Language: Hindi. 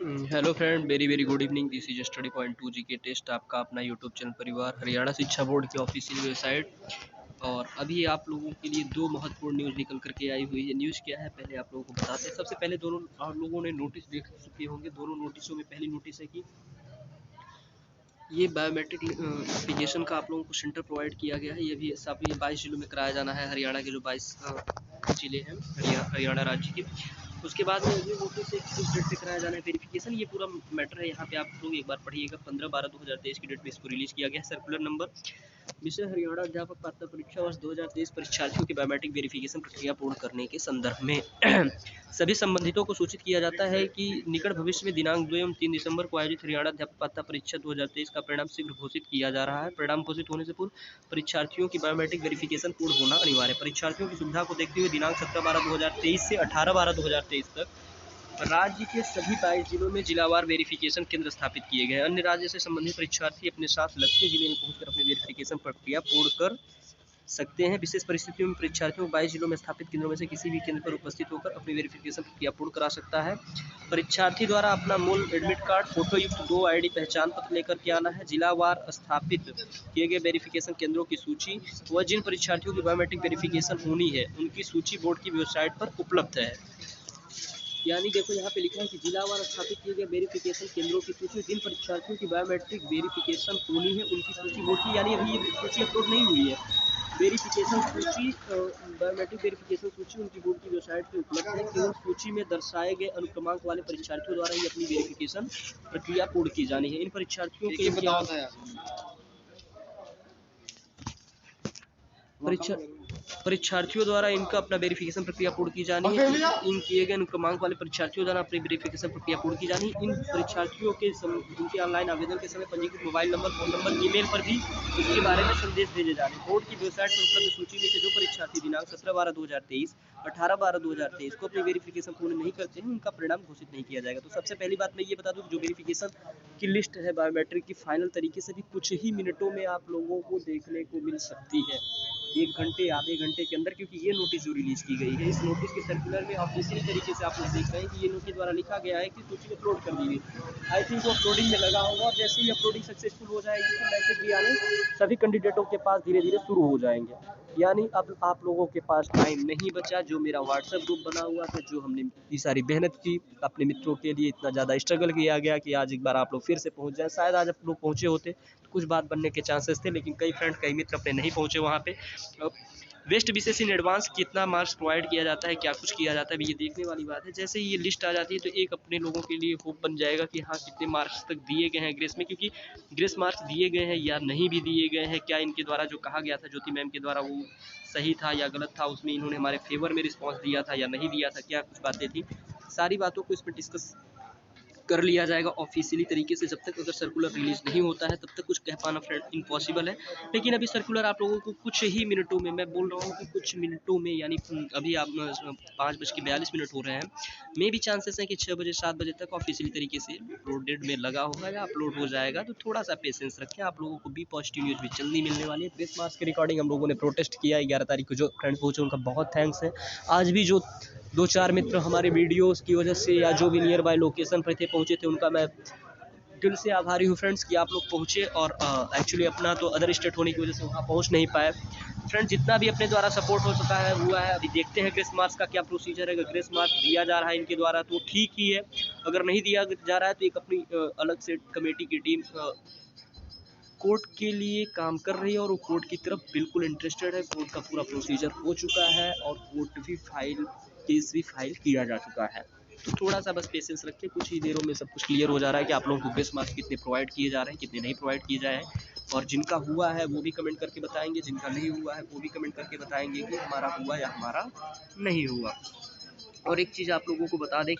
Hello friend, very very good evening. This is study point 2 GK test, आपका अपना यूट्यूब चैनल परिवार हरियाणा शिक्षा बोर्ड की ऑफिशियल वेबसाइट। और अभी आप लोगों के लिए दो महत्वपूर्ण न्यूज़ निकल करके आई हुई है। न्यूज़ क्या है पहले आप लोगों को बताते हैं। सबसे पहले दोनों आप लोगों ने नोटिस देख चुके होंगे। दोनों नोटिसों में पहली नोटिस है कि ये बायोमेट्रिक एप्लीकेशन का आप लोगों को सेंटर प्रोवाइड किया गया है। ये भी सब ये 22 जिलों में कराया जाना है। हरियाणा के जो 22 जिले हैं हरियाणा राज्य के। उसके बाद में ये नोटिस है कि किस डेट पे कराया जाना है वेरिफिकेशन। ये पूरा मैटर है, यहाँ पे आप लोग एक बार पढ़िएगा। 15/12/2023 की डेट में इसको रिलीज़ किया गया है। सर्कुलर नंबर विषय हरियाणा अध्यापक पात्रता परीक्षा वर्ष 2023 परीक्षार्थियों की बायोमेट्रिक वेरिफिकेशन प्रक्रिया पूर्ण करने के संदर्भ में सभी संबंधितों को सूचित किया जाता है कि निकट भविष्य में दिनांक 2 एवं 3 दिसंबर को आयोजित हरियाणा अध्यापक पात्रता परीक्षा 2023 का परिणाम शीघ्र घोषित किया जा रहा है। परिणाम घोषित होने से पूर्व परीक्षार्थियों की बायोमेट्रिक वेरिफिकेशन पूर्ण होना अनिवार्य है। परीक्षार्थियों की सुविधा को देखते हुए दिनांक 17/12/2023 से 18/12/2023 तक राज्य के सभी 22 जिलों में जिलावार वेरिफिकेशन केंद्र स्थापित किए गए। अन्य राज्य से संबंधित परीक्षार्थी अपने साथ लगते जिले में पहुंचकर अपनी वेरिफिकेशन प्रक्रिया पूर्ण कर सकते हैं। विशेष परिस्थितियों में परीक्षार्थियों को 22 जिलों में स्थापित केंद्रों में से किसी भी केंद्र पर उपस्थित होकर अपनी वेरिफिकेशन प्रक्रिया पूर्ण करा सकता है। परीक्षार्थी द्वारा अपना मूल एडमिट कार्ड, फोटो युक्त 2 ID पहचान पत्र लेकर के आना है। जिलावार स्थापित किए गए वेरिफिकेशन केंद्रों की सूची व जिन परीक्षार्थियों की बायोमेट्रिक वेरिफिकेशन होनी है उनकी सूची बोर्ड की वेबसाइट पर उपलब्ध है। यानी देखो यहाँ पे लिखा है कि जिलावार स्थापित किए गए वेरिफिकेशन केंद्रों की सूची, जिन परीक्षार्थियों की बायोमेट्रिक वेरिफिकेशन होनी है उनकी सूची बोर्ड की, यानी अभी ये सूची अपलोड नहीं हुई है। वेरिफिकेशन सूची, बायोमेट्रिक वेरिफिकेशन सूची उनकी बोर्ड की वेबसाइट पर उपलब्ध है। केवल सूची में दर्शाए गए अनुक्रमांक वाले परीक्षार्थियों द्वारा ही अपनी वेरिफिकेशन प्रक्रिया पूर्ण की जानी है। इन परीक्षार्थियों के परीक्षार्थियों द्वारा इनका अपना वेरिफिकेशन प्रक्रिया पूर्ण की जानी है। इन किए गए अनुक्रमांक वाले परीक्षार्थियों द्वारा अपनी वेरिफिकेशन प्रक्रिया पूर्ण की जानी है। इन परीक्षार्थियों के उनके ऑनलाइन आवेदन के समय पंजीकृत mobile number, phone number, email पर भी इसके बारे में संदेश भेजे जाने। बोर्ड की वेबसाइट पर उपलब्ध सूची में से जो परीक्षार्थी दिनांक 17/12/2023, 18/12/2023 को अपनी वेरिफिकेशन पूर्ण नहीं करते हैं उनका परिणाम घोषित नहीं किया जाएगा। तो सबसे पहली बात मैं ये बता दूं कि जो वेरिफिकेशन की लिस्ट है बायोमेट्रिक की फाइनल तरीके से भी कुछ ही मिनटों में आप लोगों को देखने को मिल सकती है, 1 घंटे आधे घंटे के अंदर। क्योंकि ये नोटिस जो रिलीज़ की गई है, इस नोटिस के सर्कुलर में ऑफिशियल तरीके से आप लोग देख रहे हैं कि ये नोटिस द्वारा लिखा गया है कि सूची अपलोड कर दी गई। आई थिंक वो अपलोडिंग में लगा होगा और जैसे ही अपलोडिंग सक्सेसफुल हो जाएगी तो मैसेज भी आने सभी कैंडिडेटों के पास धीरे धीरे शुरू हो जाएंगे। यानी अब आप लोगों के पास टाइम नहीं बचा। जो मेरा व्हाट्सएप ग्रुप बना हुआ था, जो हमने इतनी सारी मेहनत की अपने मित्रों के लिए, इतना ज़्यादा स्ट्रगल किया गया कि आज एक बार आप लोग फिर से पहुंच जाए। शायद आज आप लोग पहुंचे होते तो कुछ बात बनने के चांसेस थे, लेकिन कई फ्रेंड कई मित्र अपने नहीं पहुंचे वहाँ पे। वेस्ट विशेष इन एडवांस कितना मार्क्स प्रोवाइड किया जाता है, क्या कुछ किया जाता है, ये देखने वाली बात है। जैसे ही ये लिस्ट आ जाती है तो एक अपने लोगों के लिए होप बन जाएगा कि हाँ कितने मार्क्स तक दिए गए हैं ग्रेस में, क्योंकि ग्रेस मार्क्स दिए गए हैं या नहीं भी दिए गए हैं, क्या इनके द्वारा जो कहा गया था ज्योति मैम के द्वारा वो सही था या गलत था, उसमें इन्होंने हमारे फेवर में रिस्पॉन्स दिया था या नहीं दिया था, क्या कुछ बातें थी, सारी बातों को इसमें डिस्कस कर लिया जाएगा ऑफिशियली तरीके से। जब तक अगर सर्कुलर रिलीज नहीं होता है तब तक कुछ कह पाना फ्रेंड इम्पॉसिबल है। लेकिन अभी सर्कुलर आप लोगों को कुछ ही मिनटों में, मैं बोल रहा हूँ कि कुछ मिनटों में, यानी अभी आप 5:42 हो रहे हैं, मे भी चांसेस हैं कि 6 बजे 7 बजे तक ऑफिशियली तरीके से अपलोडेड में लगा होगा या अपलोड हो जाएगा। तो थोड़ा सा पेशेंस रखें, आप लोगों को भी पॉजिटिव न्यूज़ भी जल्दी मिलने वाली है। ग्रेस मार्क्स के रिकॉर्डिंग हम लोगों ने प्रोटेस्ट किया 11 तारीख को, जो फ्रेंड पहुंचे उनका बहुत थैंक्स है। आज भी जो 2-4 मित्र हमारे वीडियोस की वजह से या जो भी नियर बाय लोकेशन पर थे पहुंचे थे, उनका मैं दिल से आभारी हूँ फ्रेंड्स कि आप लोग पहुंचे। और एक्चुअली अपना तो अदर स्टेट होने की वजह से वहाँ पहुंच नहीं पाए। फ्रेंड्स जितना भी अपने द्वारा सपोर्ट हो सका है हुआ है। अभी देखते हैं ग्रेस मार्क्स का क्या प्रोसीजर है। अगर ग्रेस मार्क्स दिया जा रहा है इनके द्वारा तो ठीक ही है, अगर नहीं दिया जा रहा है तो एक अपनी अलग से कमेटी की टीम कोर्ट के लिए काम कर रही है और वो कोर्ट की तरफ बिल्कुल इंटरेस्टेड है। कोर्ट का पूरा प्रोसीजर हो चुका है और केस भी फाइल किया जा चुका है। तो थोड़ा सा बस पेशेंस रखिए, कुछ ही देरों में सब कुछ क्लियर हो जा रहा है कि आप लोगों को ग्रेस मार्क्स कितने प्रोवाइड किए जा रहे हैं, कितने नहीं प्रोवाइड किए जा रहे हैं। और जिनका हुआ है वो भी कमेंट करके बताएंगे, जिनका नहीं हुआ है वो भी कमेंट करके बताएंगे कि हमारा हुआ या हमारा नहीं हुआ। और एक चीज़ आप लोगों को बता दें कि